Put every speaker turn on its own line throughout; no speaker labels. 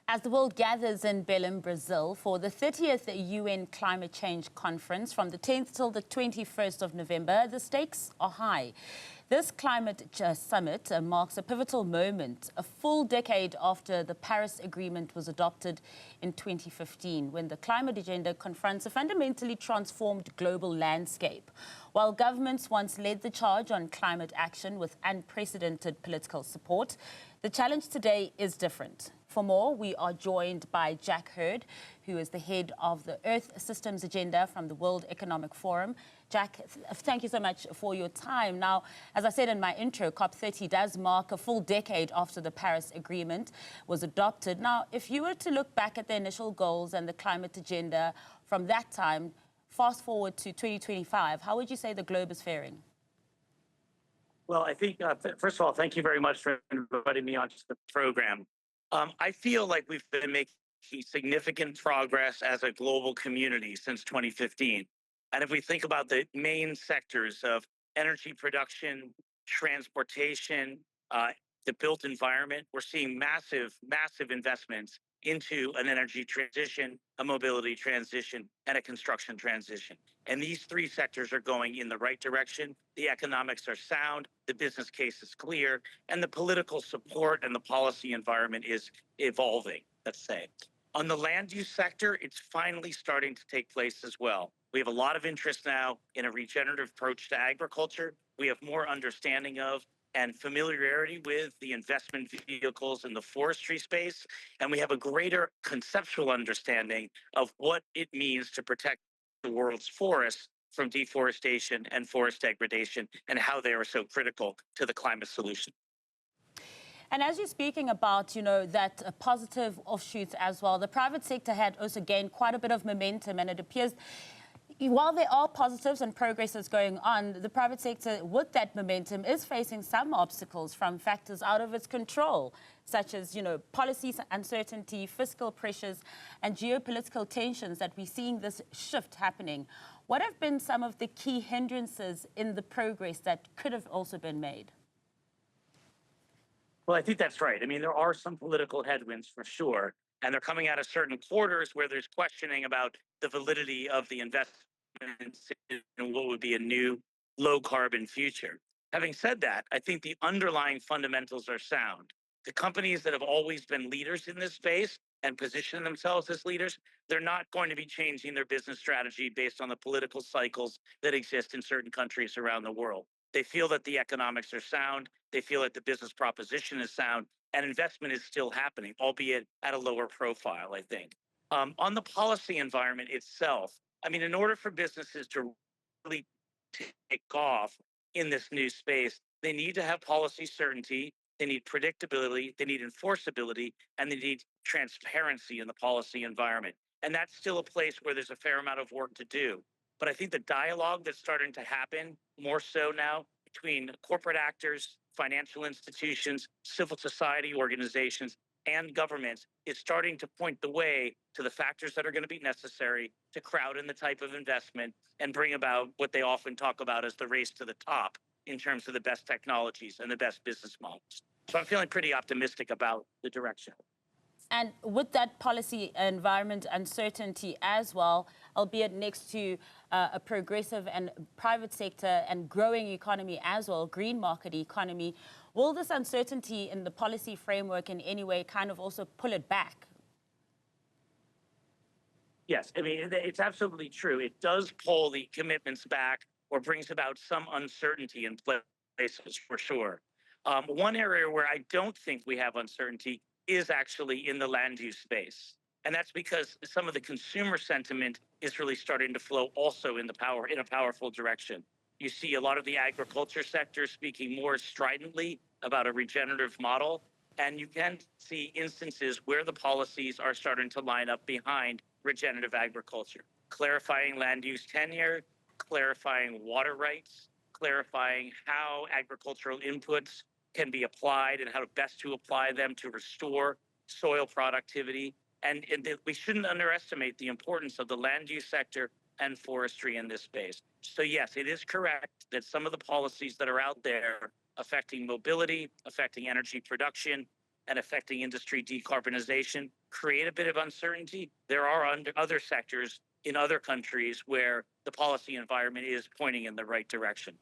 As the world gathers in Belém, Brazil, for the 30th UN Climate Change Conference from the 10th till the 21st of November, the stakes are high. This climate summit marks a pivotal moment, a full decade after the Paris Agreement was adopted in 2015, when the climate agenda confronts a fundamentally transformed global landscape. While governments once led the charge on climate action with unprecedented political support, the challenge today is different. For more, we are joined by Jack Hurd, who is the head of the Earth Systems Agenda from the World Economic Forum. Jack, thank you so much for your time. Now, as I said in my intro, COP30 does mark a full decade after the Paris Agreement was adopted. Now, if you were to look back at the initial goals and the climate agenda from that time, fast forward to 2025, how would you say the globe is faring?
Well, I think, first of all, thank you very much for inviting me onto the program. I feel like we've been making significant progress as a global community since 2015. And if we think about the main sectors of energy production, transportation, the built environment, we're seeing massive investments into an energy transition, a mobility transition, and a construction transition. And these three sectors are going in the right direction. The economics are sound, the business case is clear, and the political support and the policy environment is evolving, let's say. On the land use sector, it's finally starting to take place as well. We have a lot of interest now in a regenerative approach to agriculture. We have more understanding of and familiarity with the investment vehicles in the forestry space. And we have a greater conceptual understanding of what it means to protect the world's forests from deforestation and forest degradation and how they are so critical to the climate solution.
And as you're speaking about, that positive offshoots as well, the private sector had also gained quite a bit of momentum, and it appears while there are positives and progress is going on, the private sector, with that momentum, is facing some obstacles from factors out of its control, such as, policy uncertainty, fiscal pressures, and geopolitical tensions that we're seeing this shift happening. What have been some of the key hindrances in the progress that could have also been made?
Well, I think that's right. I mean, there are some political headwinds for sure, and they're coming out of certain quarters where there's questioning about the validity of the investments in what would be a new low-carbon future. Having said that, I think the underlying fundamentals are sound. The companies that have always been leaders in this space and position themselves as leaders, they're not going to be changing their business strategy based on the political cycles that exist in certain countries around the world. They feel that the economics are sound, they feel that the business proposition is sound, and investment is still happening, albeit at a lower profile, I think. On the policy environment itself, I mean, in order for businesses to really take off in this new space, they need to have policy certainty, they need predictability, they need enforceability, and they need transparency in the policy environment. And that's still a place where there's a fair amount of work to do. But I think the dialogue that's starting to happen more so now between corporate actors, financial institutions, civil society organizations, and governments is starting to point the way to the factors that are going to be necessary to crowd in the type of investment and bring about what they often talk about as the race to the top in terms of the best technologies and the best business models. So I'm feeling pretty optimistic about the direction.
And with that policy environment uncertainty as well, albeit next to a progressive and private sector and growing economy as well, green market economy, will this uncertainty in the policy framework in any way kind of also pull it back?
Yes, I mean, it's absolutely true. It does pull the commitments back or brings about some uncertainty in places for sure. One area where I don't think we have uncertainty is actually in the land use space. And that's because some of the consumer sentiment is really starting to flow also in a powerful direction. You see a lot of the agriculture sector speaking more stridently about a regenerative model. And you can see instances where the policies are starting to line up behind regenerative agriculture, clarifying land use tenure, clarifying water rights, clarifying how agricultural inputs can be applied and how best to apply them to restore soil productivity. And we shouldn't underestimate the importance of the land use sector and forestry in this space. So yes, it is correct that some of the policies that are out there affecting mobility, affecting energy production, and affecting industry decarbonization create a bit of uncertainty. There are other sectors in other countries where the policy environment is pointing in the right direction.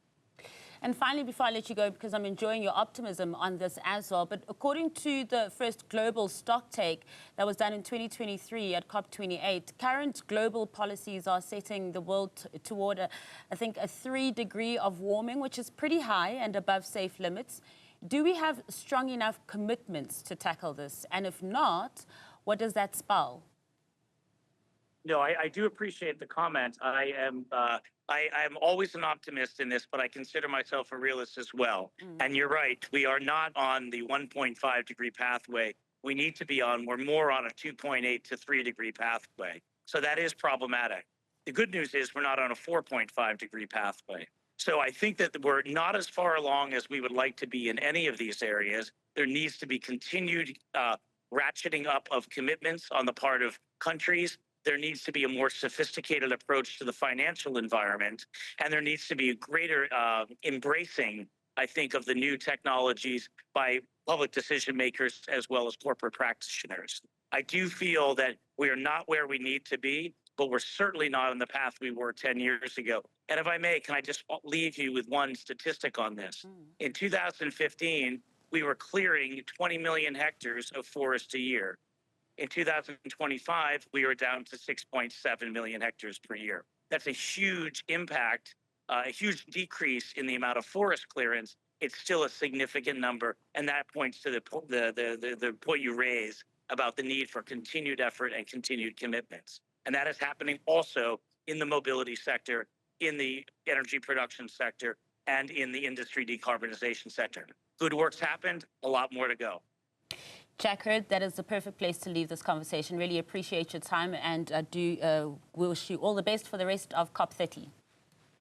And finally, before I let you go, because I'm enjoying your optimism on this as well, but according to the first global stock take that was done in 2023 at COP28, current global policies are setting the world toward, I think, a 3-degree of warming, which is pretty high and above safe limits. Do we have strong enough commitments to tackle this? And if not, what does that spell?
No, I do appreciate the comment. I'm always an optimist in this, but I consider myself a realist as well. And you're right, we are not on the 1.5-degree pathway. We need to be on, we're more on a 2.8 to 3-degree pathway. So that is problematic. The good news is we're not on a 4.5-degree pathway. So I think that we're not as far along as we would like to be in any of these areas. There needs to be continued ratcheting up of commitments on the part of countries. There needs to be a more sophisticated approach to the financial environment, and there needs to be a greater embracing, I think, of the new technologies by public decision makers as well as corporate practitioners. I do feel that we are not where we need to be, but we're certainly not on the path we were 10 years ago. And if I may, can I just leave you with one statistic on this? In 2015, we were clearing 20 million hectares of forest a year. In 2025, we are down to 6.7 million hectares per year. That's a huge impact, a huge decrease in the amount of forest clearance. It's still a significant number, and that points to the point you raise about the need for continued effort and continued commitments. And that is happening also in the mobility sector, in the energy production sector, and in the industry decarbonization sector. Good work's happened, a lot more to go.
Jack Hurd, that is the perfect place to leave this conversation. Really appreciate your time, and do wish you all the best for the rest of COP30.